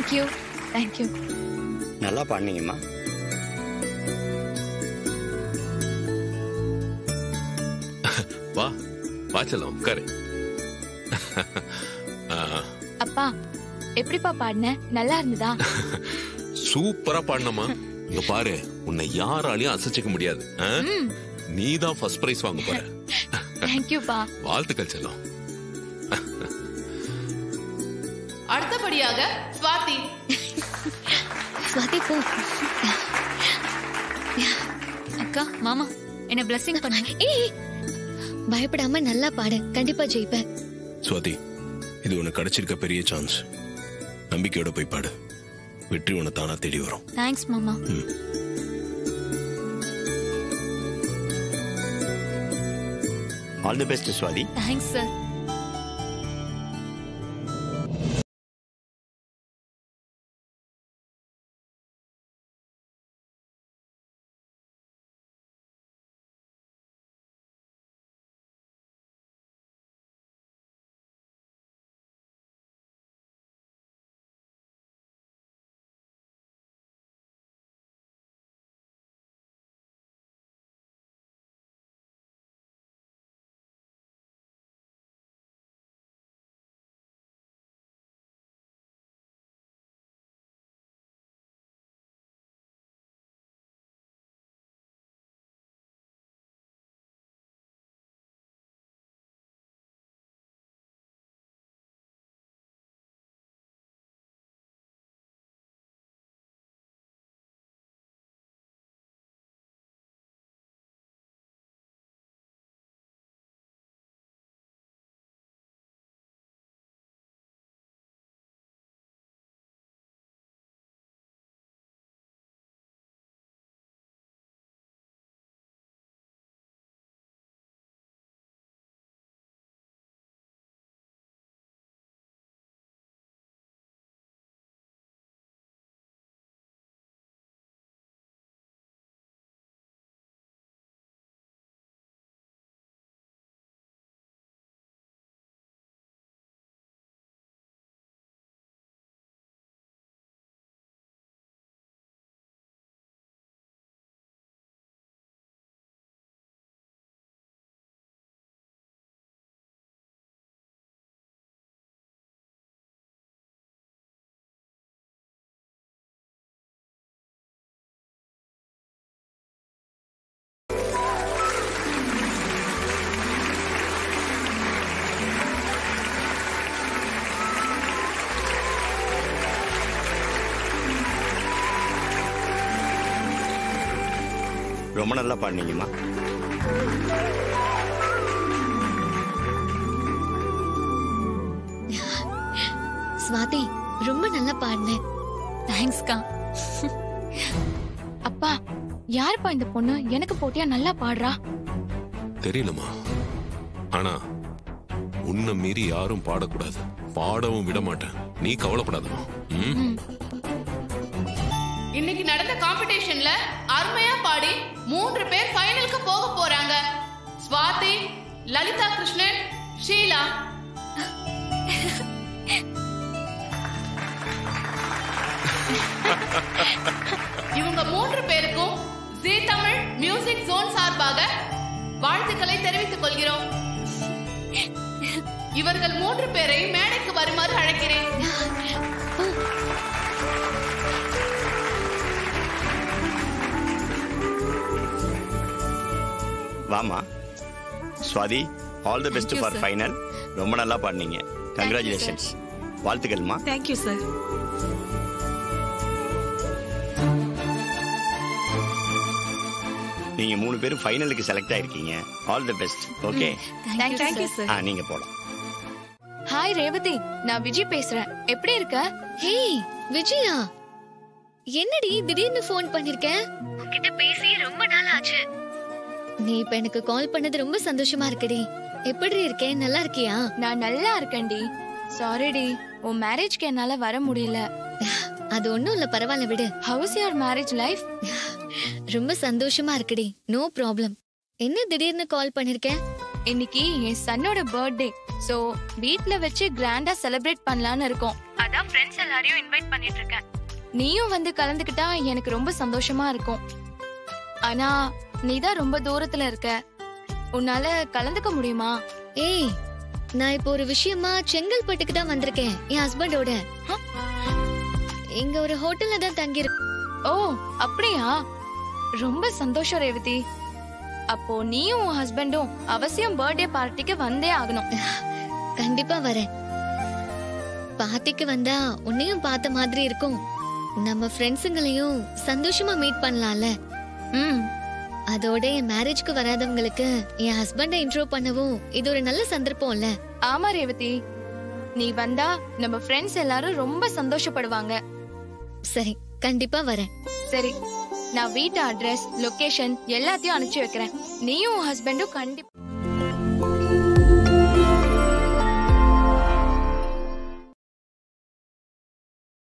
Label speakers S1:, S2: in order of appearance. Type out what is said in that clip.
S1: Thank you thank you.
S2: நல்லா பாடுனீங்கம்மா.
S3: வா வா செல்லம் உட்காரு.
S1: அப்பா எப்படிப்பா பாடின? நல்லா இருந்ததா?
S3: சூப்பரா பாடினமா. இங்க பாரு, உன்னை யாராலையும் அசைச்சிக்க முடியாது. நீதான் ஃபர்ஸ்ட் பிரைஸ் வாங்க போற.
S1: தேங்க்யூப்பா.
S3: வாழ்த்துக்கள் செல்லம்.
S4: அடுத்தபடியாக ஸ்வாதி.
S1: ஸ்வாதி போ. அக்கா மாமா என்ன பிளஸிங் பண்ணுங்க. ஏய் பயப்படாம நல்லா பாடு, கண்டிப்பா ஜெயிப்ப.
S5: ஸ்வாதி, இது உனக்கு கிடைச்சிருக்க பெரிய சான்ஸ். நம்பிக்கையோட போய் பாடு, வெற்றி உன்னை தானா தேடி வரும்.
S1: தேங்க்ஸ் மாமா.
S2: All the best Swathi.
S1: Thanks sir.
S2: ரொம்ப நல்லா பாடுனீங்கம்மா.
S1: ஸ்வாதி ரொம்ப நல்லா பாடின. தேங்க்ஸ்க்கா. அப்பா யாருப்பா இந்த பொண்ணு? எனக்கு போட்டியா நல்லா பாடுறா.
S3: தெரியலமா, ஆனா உன்னை மீறி யாரும் பாடக்கூடாது, பாடவும் விட மாட்டேன். நீ கவலைப்படாதமா.
S4: இன்னைக்கு நடந்த காம்படிஷன்ல அருமையா பாடி 3 பேர் ஃபைனலுக்கு போக போறாங்க. ஸ்வாதி, லலிதா கிருஷ்ணன், ஷீலா. இவங்க 3 பேருக்கும் ஜீ தமிழ் மியூசிக் ஜோன் சார்பாக வாழ்த்துக்களை தெரிவித்துக் கொள்கிறோம். இவர்கள் 3 பேரை மேடைக்கு வருமாறு அழைக்கிறேன்.
S2: வாமா. Swathi, all the best for final. ரொம்ப நல்லா பாடுனீங்க. கங்க்ராச்சுலேஷன்ஸ். வாழ்த்துக்கள்மா.
S6: Thank you sir.
S2: நீங்க 3 பேரும் ஃபைனலுக்கு செலக்ட் ஆயிருக்கீங்க. All the best. Okay,
S6: thank you sir.
S2: நீங்க போலாம்.
S1: ஹாய் ரேவதி, நான் விஜய் பேசுறேன். எப்படி இருக்க? ஹே விஜயா, என்னடி திடீர்னு ஃபோன் பண்ணிருக்க? உன்கிட்ட பேசி ரொம்ப நாள் ஆச்சு. நீ இப்ப எனக்கு கால் பண்ணது ரொம்ப சந்தோஷமா இருக்குடி. எப்படி இருக்கே? நல்லா இருக்கியா? நான் நல்லா இருக்கேன்டி. சாரிடி, உன் மேரேஜ்க்கு என்னால வர முடியல. அது ஒண்ணும் இல்ல, பரவாயில்ல விடு. How's your marriage life? ரொம்ப சந்தோஷமா இருக்குடி. No problem. என்ன திடீர்னு கால் பண்ணிருக்க? இன்னைக்கு என் சன்னோட பர்த்டே. சோ வீட்ல வச்சு கிராண்டா செலிப்ரேட் பண்ணலாம்னு இருக்கோம். அதான் ஃப்ரெண்ட்ஸ் எல்லாரையும் இன்வைட் பண்ணிட்டு இருக்கேன். நீயும் வந்து கலந்துக்கிட்டா எனக்கு ரொம்ப சந்தோஷமா இருக்கும். ஆனா நீதான் ரொம்ப தூரத்துல இருக்க, உன்னால கலந்துக்க முடியுமா?
S6: ஏய், நான் இப்போ ஒரு விஷயமா செங்கல்பட்டுக்கு தான் வந்திருக்கேன் என் ஹஸ்பண்டோட. இங்க ஒரு ஹோட்டல்ல தான் தங்கி இருக்கேன்.
S1: ஓ அப்படியா? ரொம்ப சந்தோஷம் ரேவதி. அப்போ நீயும் உன் ஹஸ்பண்டும் அவசியம் பர்த்டே பார்ட்டிக்கு வந்தே ஆகணும்.
S6: கண்டிப்பா வரேன். பார்ட்டிக்கு வந்தா உன்னையும் பார்த்த மாதிரி இருக்கும். நம்ம ஃப்ரெண்ட்ஸுங்களையும் சந்தோஷமா மீட் பண்ணலாம்ல. அதோட என் மேரேஜ்க்கு வராதவங்களுக்கு என் ஹஸ்பண்டை இன்ட்ரோ பண்ணவும் இது ஒரு நல்ல சந்தர்ப்பம்ல.
S1: ஆமா ரேவதி, நீ வந்தா நம்ம ஃப்ரெண்ட்ஸ் எல்லாரும் ரொம்ப சந்தோஷப்படுவாங்க.
S6: சரி, கண்டிப்பா வரேன்.
S1: சரி, நான் வீட்டு அட்ரஸ், லொகேஷன் எல்லாத்தையும் அனுப்பிச்சு வைக்கிறேன். நீயும் உன் ஹஸ்பண்டும் கண்டிப்பா